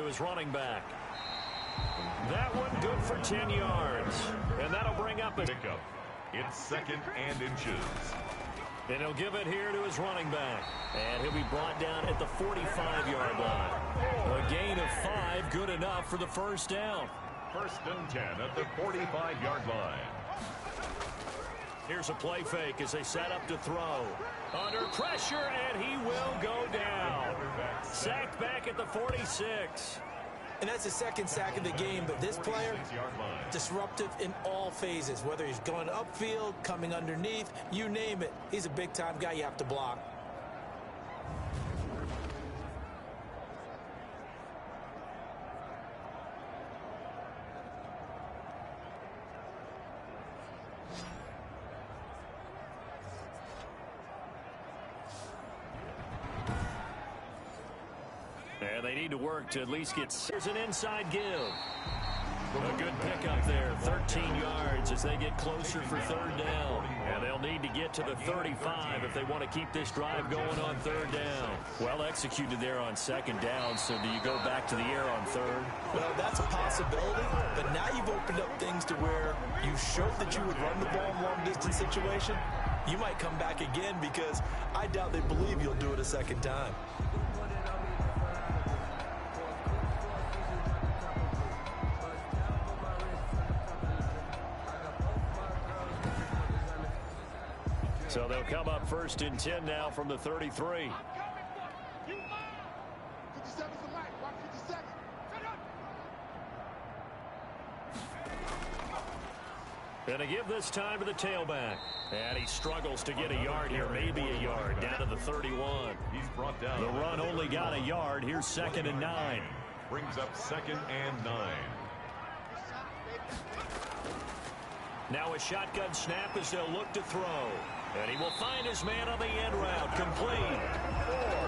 his running back. That one good for 10 yards. And that'll bring up a pickup. It's 2nd and inches. And he'll give it here to his running back. And he'll be brought down at the 45-yard line. A gain of 5, good enough for the first down. 1st and 10 at the 45-yard line. Here's a play fake as they set up to throw. Under pressure, and he will go down. Sacked back at the 46. And that's the 2nd sack of the game, but this player, disruptive in all phases, whether he's going upfield, coming underneath, you name it. He's a big-time guy you have to block. And they need to work to at least get... Here's an inside give. A good pickup there, 13 yards as they get closer for 3rd down. And they'll need to get to the 35 if they want to keep this drive going on 3rd down. Well executed there on 2nd down, so do you go back to the air on 3rd? Well, that's a possibility, but now you've opened up things to where you showed that you would run the ball in long-distance situation. You might come back again because I doubt they believe you'll do it a 2nd time. So they'll come up 1st and 10 now from the 33. And a give this time to the tailback. And he struggles to get a yard here, maybe a yard, down to the 31. He's brought down. The run only got a yard. Here's 2nd and 9. Brings up 2nd and 9. Now a shotgun snap as they'll look to throw. And he will find his man on the end route, complete.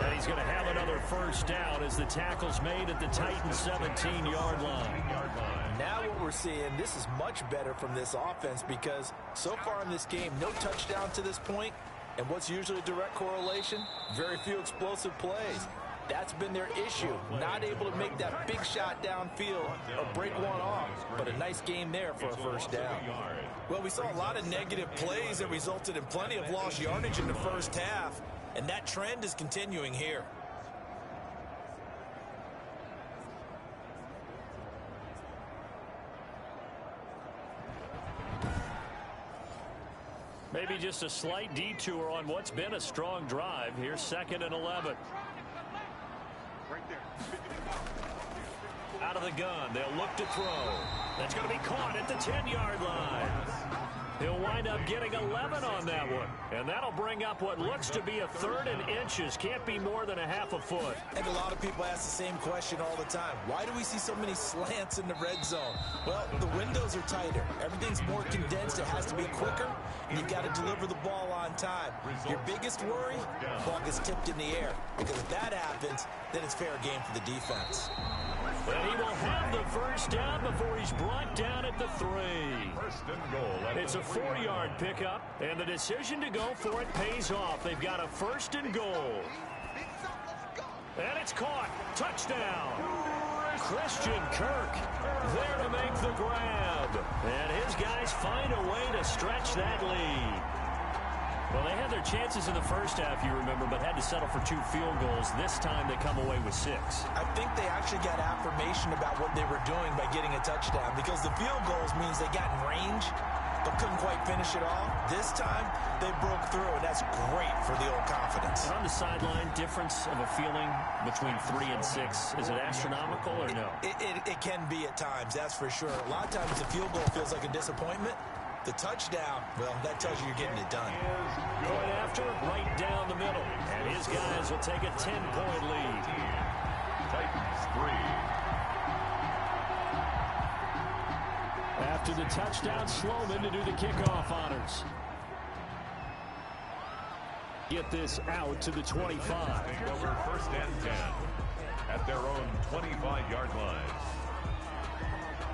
And he's going to have another first down as the tackle's made at the Titans' 17-yard line. Now what we're seeing, this is much better from this offense because so far in this game, no touchdown to this point. And what's usually a direct correlation? Very few explosive plays. That's been their issue, not able to make that big shot downfield or break one off, but a nice game there for a first down. Well, we saw a lot of negative plays that resulted in plenty of lost yardage in the first half, and that trend is continuing here. Maybe just a slight detour on what's been a strong drive. Here's 2nd and 11. Out of the gun, they'll look to throw. That's going to be caught at the 10-yard line. He'll wind up getting 11 on that one. And that'll bring up what looks to be a 3rd and inches. Can't be more than a half a foot. And a lot of people ask the same question all the time. Why do we see so many slants in the red zone? Well, the windows are tighter. Everything's more condensed. It has to be quicker. And you've got to deliver the ball on time. Your biggest worry? Ball gets tipped in the air. Because if that happens, then it's fair game for the defense. And he will have the first down before he's brought down at the 3. 1st and goal. It's a 4-yard pickup, and the decision to go for it pays off. They've got a 1st and goal. And it's caught. Touchdown. Christian Kirk there to make the grab. And his guys find a way to stretch that lead. Well, they had their chances in the first half, you remember, but had to settle for 2 field goals. This time they come away with 6. I think they actually got affirmation about what they were doing by getting a touchdown because the field goals means they got in range but couldn't quite finish it off. This time they broke through, and that's great for the old confidence. And on the sideline, difference of a feeling between 3 and 6, is it astronomical or no? It can be at times, that's for sure. A lot of times the field goal feels like a disappointment. The touchdown, well, that tells you you're getting it done. Going after it right down the middle. And his guys will take a 10-point lead. Titans 3. After the touchdown, Sloman to do the kickoff honors. Get this out to the 25. Over 1st and 10 at their own 25-yard line.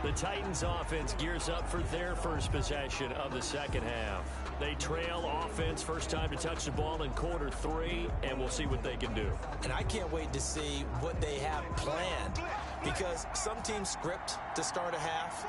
The Titans offense gears up for their first possession of the second half. They trail offense, first time to touch the ball in quarter 3, and we'll see what they can do. And I can't wait to see what they have planned. because some teams script to start a half.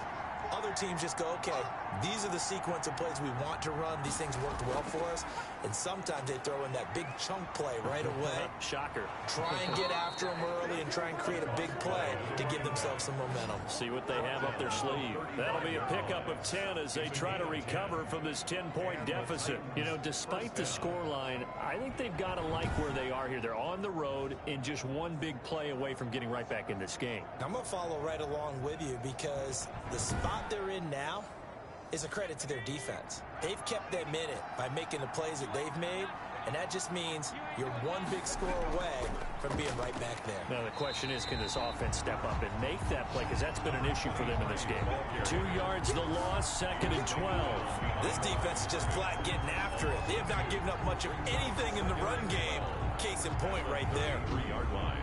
Other teams just go, okay, these are the sequence of plays we want to run. These things worked well for us. And sometimes they throw in that big chunk play right away. Shocker. Try and get after them early and try and create a big play to give themselves some momentum. See what they have up their sleeve. That'll be a pickup of 10 as they try to recover from this 10-point deficit. You know, despite the scoreline, I think they've got to like where they are here. They're on the road and just one big play away from getting right back in this game. I'm going to follow right along with you because the spot they're in now is a credit to their defense. They've kept them in it by making the plays that they've made, and that just means you're one big score away from being right back there. Now the question is, can this offense step up and make that play? Because that's been an issue for them in this game. 2 yards the loss, 2nd and 12. This defense is just flat getting after it. They have not given up much of anything in the run game. Case in point right there. 3-yard line.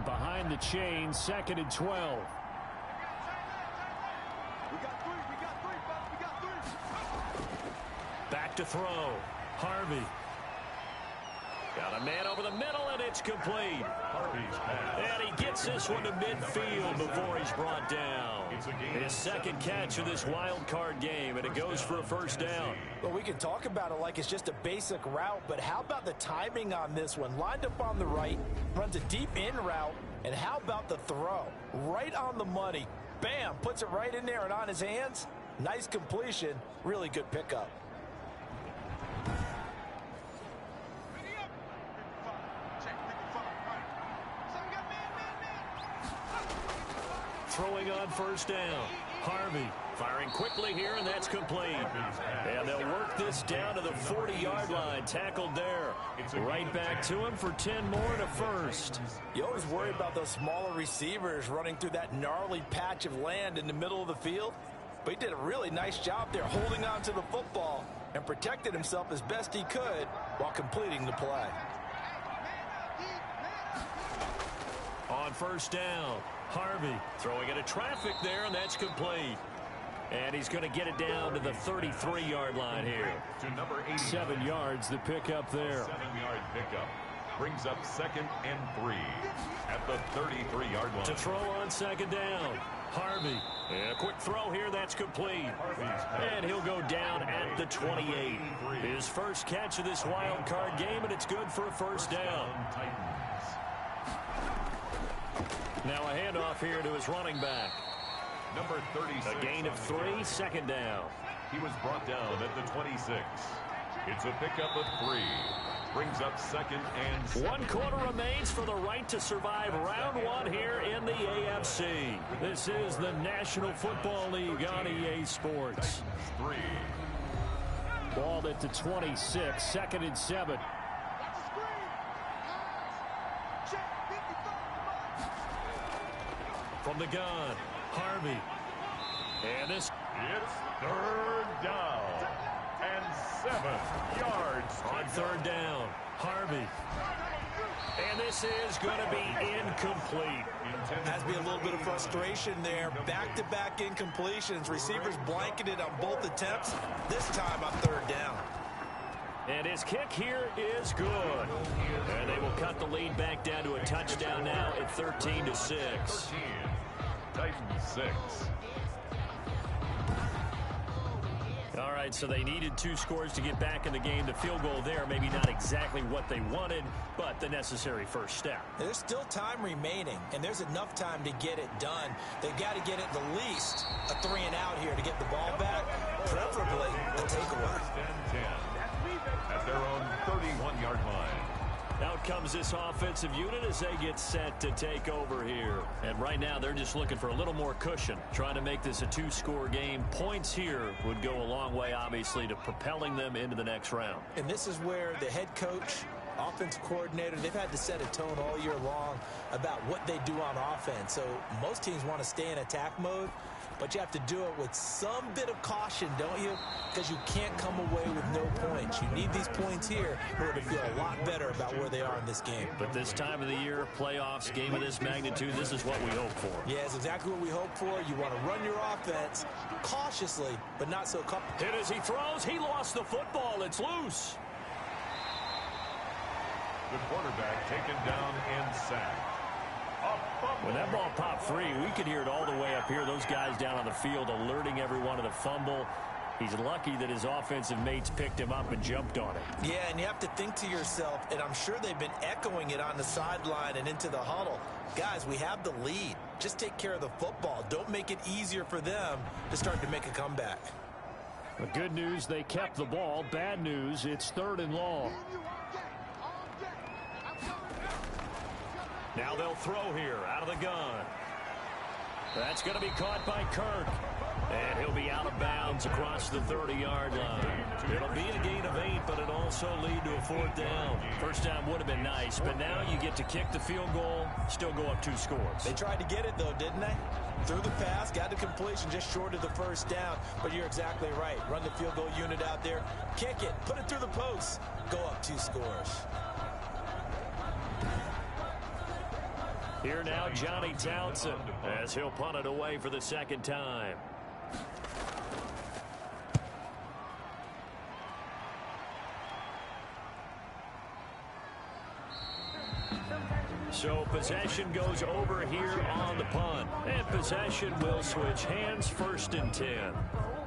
Behind the chain, 2nd and 12. Back to throw. Harvey. Got a man over the middle, and it's complete. And he gets this one to midfield before he's brought down. His second catch of this wild card game, and it goes for a first down. Well, we can talk about it like it's just a basic route, but how about the timing on this one? Lined up on the right, runs a deep in route, and how about the throw? Right on the money. Bam, puts it right in there and on his hands. Nice completion, really good pickup. Throwing on first down. Harvey firing quickly here, and that's complete. And they'll work this down to the 40-yard line. Tackled there. Right back to him for 10 more and a first. You always worry about those smaller receivers running through that gnarly patch of land in the middle of the field. But he did a really nice job there holding on to the football and protected himself as best he could while completing the play. On first down, Harvey throwing into traffic there, and that's complete. And he's going to get it down to the 33-yard line here. To number 80. 7 yards, the pickup there. 7-yard pickup. Brings up 2nd and 3 at the 33-yard line. To throw on second down, Harvey. And a quick throw here, that's complete. And he'll go down at the 28. His first catch of this wild card game, and it's good for a first down. Now a handoff here to his running back. Number 36. A gain of 3, 2nd down. He was brought down at the 26. It's a pickup of 3. Brings up 2nd and 7. 1 quarter remains for the right to survive round 1 here in the AFC. This is the National Football League on EA Sports. 3. Ball at the 26, 2nd and 7. From the gun, Harvey. And this. It's 3rd down and 7 yards. On 3rd down, Harvey. And this is going to be incomplete. Has to be a little bit of frustration there. Back-to-back incompletions. Receivers blanketed on both attempts. This time on 3rd down. And his kick here is good. And they will cut the lead back down to a touchdown now at 13-6. Titans 6. All right, so they needed 2 scores to get back in the game. The field goal there, maybe not exactly what they wanted, but the necessary first step. There's still time remaining, and there's enough time to get it done. They've got to get at the least a 3 and out here to get the ball back, preferably a takeaway. 10 at their own 31-yard line. Out comes this offensive unit as they get set to take over here. And right now, they're just looking for a little more cushion, trying to make this a 2-score game. Points here would go a long way, obviously, to propelling them into the next round. And this is where the head coach, offensive coordinator, they've had to set a tone all year long about what they do on offense. So most teams want to stay in attack mode. but you have to do it with some bit of caution, don't you? Because you can't come away with no points. You need these points here in order to feel a lot better about where they are in this game. But this time of the year, playoffs, game of this magnitude, this is what we hope for. Yeah, it's exactly what we hope for. You want to run your offense cautiously, but not so comfortable. Hit as he throws. He lost the football. It's loose. The quarterback taken down and sacked. When that ball popped free, we could hear it all the way up here. Those guys down on the field alerting everyone of the fumble. He's lucky that his offensive mates picked him up and jumped on it. Yeah, and you have to think to yourself, and I'm sure they've been echoing it on the sideline and into the huddle. Guys, we have the lead. Just take care of the football. Don't make it easier for them to start to make a comeback. The good news, they kept the ball. Bad news, it's 3rd and long. Now they'll throw here out of the gun. That's going to be caught by Kirk. And he'll be out of bounds across the 30-yard line. It'll be a gain of 8, but it'll also lead to a 4th down. First down would have been nice, but now you get to kick the field goal, still go up 2 scores. They tried to get it, though, didn't they? Threw the pass, got the completion just short of the 1st down. But you're exactly right. Run the field goal unit out there, kick it, put it through the posts, go up 2 scores. Here now, Johnny Townsend, as he'll punt it away for the 2nd time. So possession goes over here on the punt. And possession will switch hands, 1st and 10.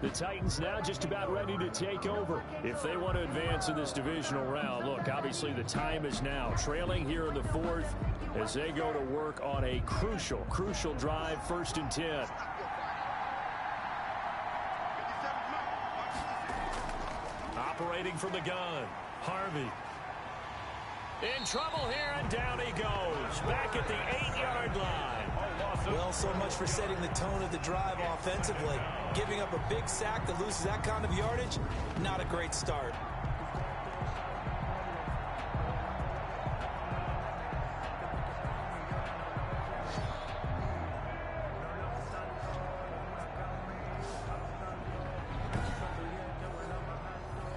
The Titans now just about ready to take over if they want to advance in this divisional round. Look, obviously the time is now. Trailing here in the 4th as they go to work on a crucial drive, 1st and 10. Operating from the gun, Harvey. In trouble here, and down he goes. Back at the 8-yard line. Well, so much for setting the tone of the drive offensively. Giving up a big sack that loses that kind of yardage, not a great start.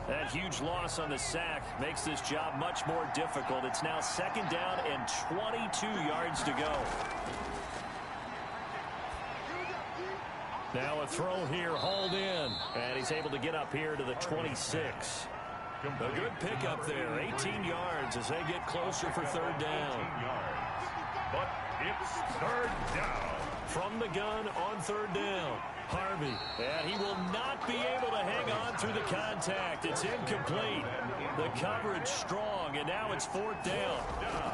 That huge loss on the sack makes this job much more difficult. It's now 2nd down and 22 yards to go. Now a throw here, hauled in, and he's able to get up here to the 26. A good pickup there, 18 yards as they get closer for 3rd down. But it's 3rd down. From the gun on 3rd down, Harvey, and he will not be able to hang on through the contact. It's incomplete. The coverage strong, and now it's 4th down.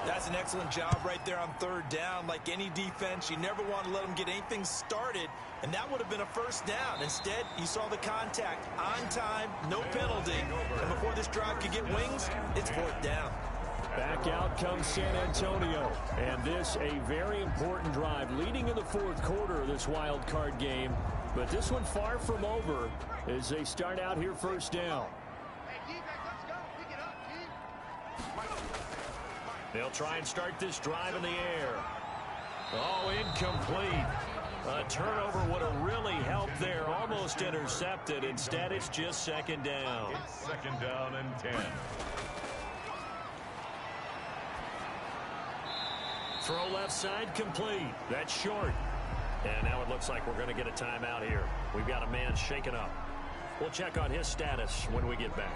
That's an excellent job right there on 3rd down. Like any defense, you never want to let them get anything started, and that would have been a 1st down. Instead, you saw the contact on time, no penalty, and before this drive could get wings, it's 4th down. Back out comes San Antonio, and this a very important drive leading in the 4th quarter of this wild card game. But this one far from over as they start out here 1st down. They'll try and start this drive in the air. Oh, incomplete. A turnover would have really helped there, almost intercepted. Instead, it's just 2nd down. It's 2nd down and 10. Throw left side complete. That's short. And now it looks like we're going to get a timeout here. We've got a man shaken up. We'll check on his status when we get back.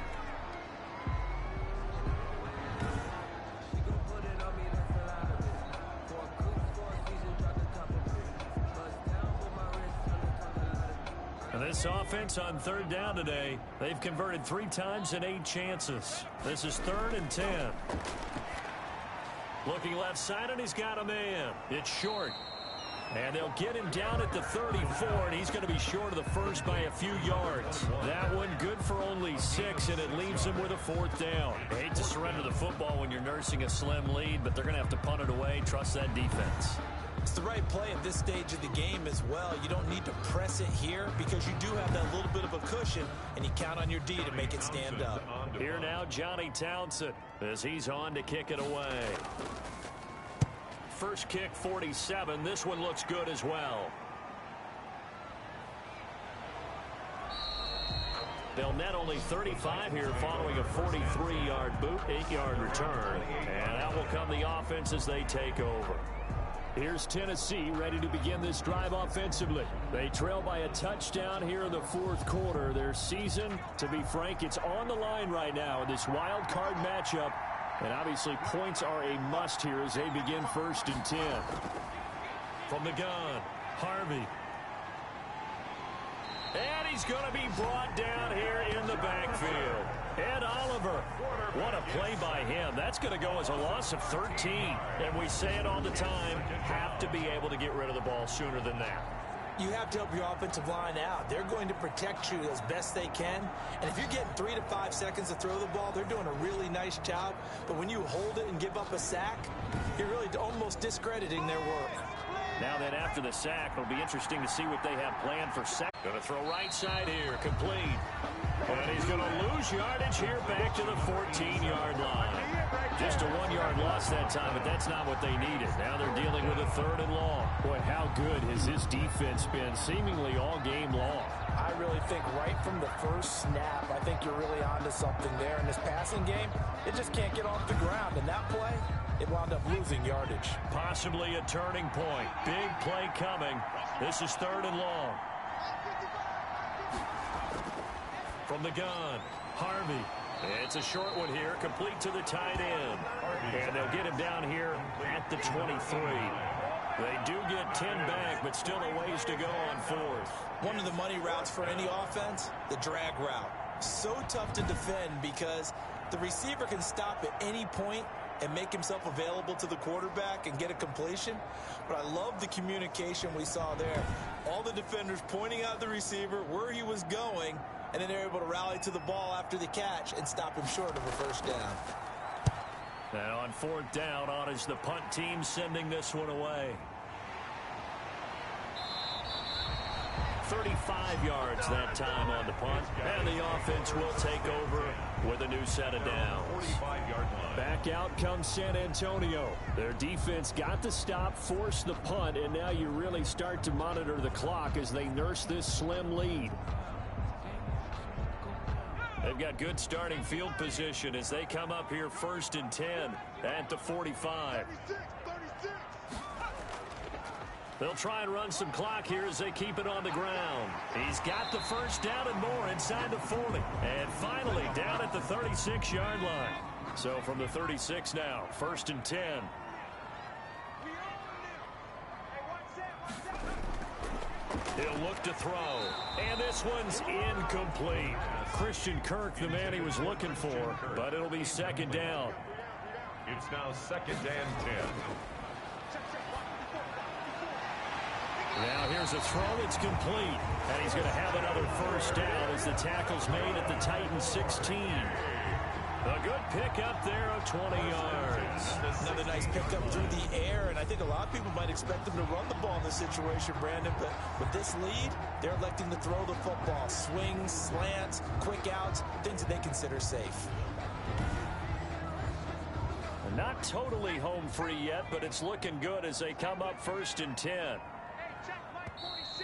And this offense on 3rd down today, they've converted 3 times in 8 chances. This is 3rd and 10. Looking left side, and he's got a man. It's short. And they'll get him down at the 34, and he's going to be short of the 1st by a few yards. That one good for only 6, and it leaves him with a 4th down. I hate to surrender the football when you're nursing a slim lead, but they're going to have to punt it away. Trust that defense. It's the right play at this stage of the game as well. You don't need to press it here because you do have that little bit of a cushion, and you count on your D to make it stand up. Here now, Johnny Townsend, as he's on to kick it away. First kick, 47. This one looks good as well. They'll net only 35 here following a 43-yard boot, 8-yard return. And out will come the offense as they take over. Here's Tennessee ready to begin this drive offensively. They trail by a touchdown here in the fourth quarter. Their season, to be frank, it's on the line right now in this wild card matchup. And obviously points are a must here as they begin 1st and 10. From the gun, Harvey. And he's going to be brought down here in the backfield. Ed Oliver, what a play by him. That's going to go as a loss of 13. And we say it all the time, have to be able to get rid of the ball sooner than that. You have to help your offensive line out. They're going to protect you as best they can. And if you're getting 3 to 5 seconds to throw the ball, they're doing a really nice job. But when you hold it and give up a sack, you're really almost discrediting their work. Now then, after the sack, it'll be interesting to see what they have planned for second. Going to throw right side here, complete. And he's going to lose yardage here back to the 14-yard line. Just a 1-yard loss that time, but that's not what they needed. Now they're dealing with a 3rd and long. Boy, how good has this defense been seemingly all game long? I really think right from the first snap, I think you're really onto something there. In this passing game, it just can't get off the ground. And that play, it wound up losing yardage. Possibly a turning point. Big play coming. This is 3rd and long. From the gun, Harvey. It's a short one here, complete to the tight end. And they'll get him down here at the 23. They do get 10 back, but still a ways to go on 4th. One of the money routes for any offense, the drag route. So tough to defend because the receiver can stop at any point and make himself available to the quarterback and get a completion. But I love the communication we saw there. All the defenders pointing out the receiver, where he was going, and then they're able to rally to the ball after the catch and stop him short of a 1st down. Now on 4th down, on is the punt team sending this one away. 35 yards that time on the punt, and the offense will take over with a new set of downs. Back out comes San Antonio. Their defense got the stop, forced the punt, and now you really start to monitor the clock as they nurse this slim lead. They've got good starting field position as they come up here 1st and 10 at the 45. They'll try and run some clock here as they keep it on the ground. He's got the 1st down and more inside the 40. And finally down at the 36-yard line. So from the 36 now, 1st and 10. He'll look to throw. And this one's incomplete. Christian Kirk, the man he was looking for, but it'll be 2nd down. It's now 2nd and 10. Now here's a throw that's complete. And he's going to have another 1st down as the tackle's made at the Titans 16. A good pickup there of 20 yards. Another nice pickup through the air, and I think a lot of people might expect them to run the ball in this situation, Brandon, but with this lead, they're electing to throw the football. Swings, slants, quick outs, things that they consider safe. Not totally home free yet, but it's looking good as they come up 1st and 10.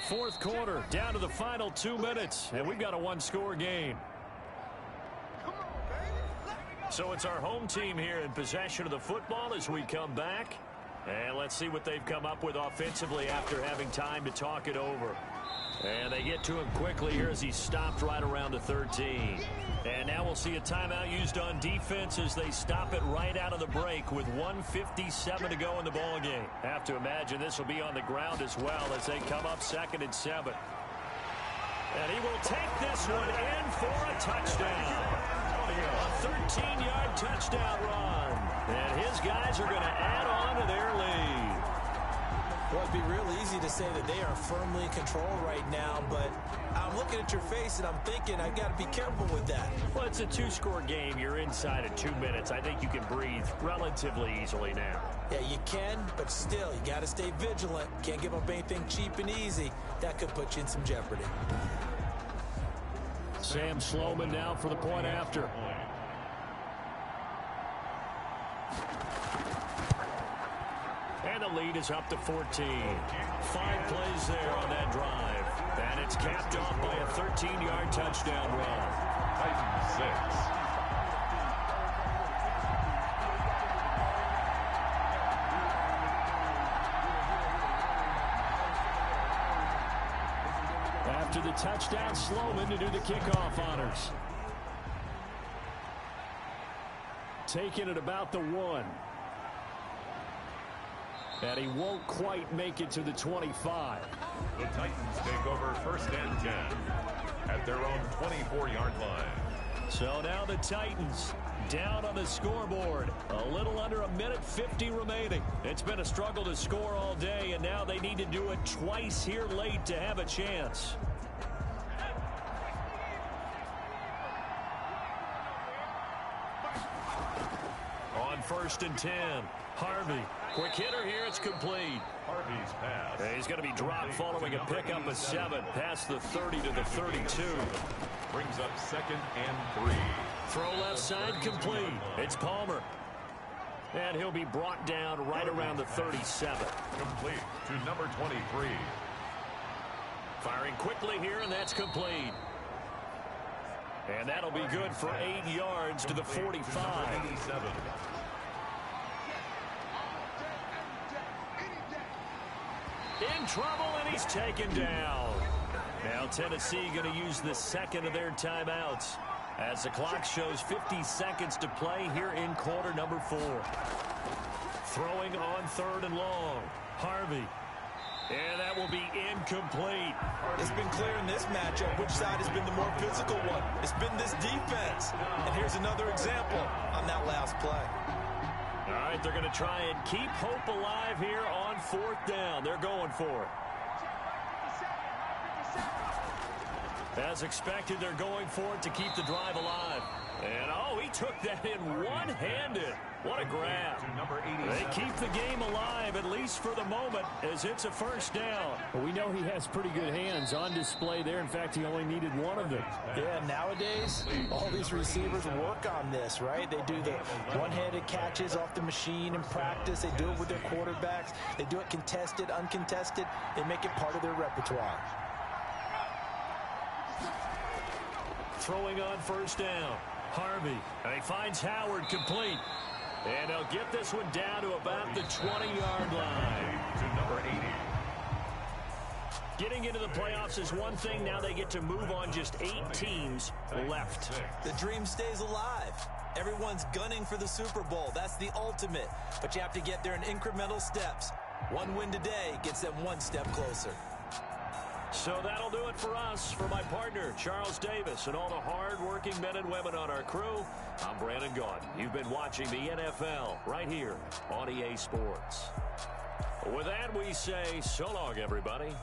4th quarter, down to the final 2 minutes, and we've got a 1-score game. So it's our home team here in possession of the football as we come back. And let's see what they've come up with offensively after having time to talk it over. And they get to him quickly here as he's stopped right around the 13. And now we'll see a timeout used on defense as they stop it right out of the break with 1:57 to go in the ballgame. Have to imagine this will be on the ground as well as they come up 2nd and 7. And he will take this one in for a touchdown. A 13-yard touchdown run. And his guys are going to add on to their lead. Well, it'd be real easy to say that they are firmly in control right now, but I'm looking at your face and I'm thinking I've got to be careful with that. Well, it's a 2-score game. You're inside of 2 minutes. I think you can breathe relatively easily now. Yeah, you can, but still, you got to stay vigilant. Can't give up anything cheap and easy. That could put you in some jeopardy. Sam Sloman now for the point after. And the lead is up to 14. 5 plays there on that drive. And it's capped off by a 13-yard touchdown run. Titans 6. After the touchdown, Sloman to do the kickoff honors. Taking it about the 1. And he won't quite make it to the 25. The Titans take over 1st and 10 at their own 24-yard line. So now the Titans down on the scoreboard. A little under a minute 50 remaining. It's been a struggle to score all day, and now they need to do it twice here late to have a chance. On 1st and 10, Harvey. Quick hitter here, it's complete. Harvey's pass. He's going to be dropped following a pickup of 7 past the 30 to the 32. Brings up 2nd and 3. Throw left side complete. It's Palmer. And he'll be brought down right around the 37. Complete to number 23. Firing quickly here, and that's complete. And that'll be good for 8 yards to the 45. 87. In trouble, and he's taken down. Now Tennessee going to use the second of their timeouts as the clock shows 50 seconds to play here in quarter number 4. Throwing on 3rd and long. Harvey. And that will be incomplete. It's been clear in this matchup which side has been the more physical one. It's been this defense. And here's another example on that last play. All right, they're going to try and keep hope alive here on 4th down. They're going for it. As expected, they're going for it to keep the drive alive. And, oh, he took that in one-handed. What a grab. They keep the game alive, at least for the moment, as it's a 1st down. Well, we know he has pretty good hands on display there. In fact, he only needed one of them. Yeah, nowadays, all these receivers work on this, right? They do the one-handed catches off the machine in practice. They do it with their quarterbacks. They do it contested, uncontested. They make it part of their repertoire. Throwing on 1st down. Harvey. And he finds Howard complete. And they'll get this one down to about the 20-yard line. To number 80. Getting into the playoffs is one thing. Now they get to move on. Just 8 teams left. The dream stays alive. Everyone's gunning for the Super Bowl. That's the ultimate. But you have to get there in incremental steps. One win today gets them one step closer. So that'll do it for us. For my partner, Charles Davis, and all the hard-working men and women on our crew, I'm Brandon Gaudin. You've been watching the NFL right here on EA Sports. With that, we say so long, everybody.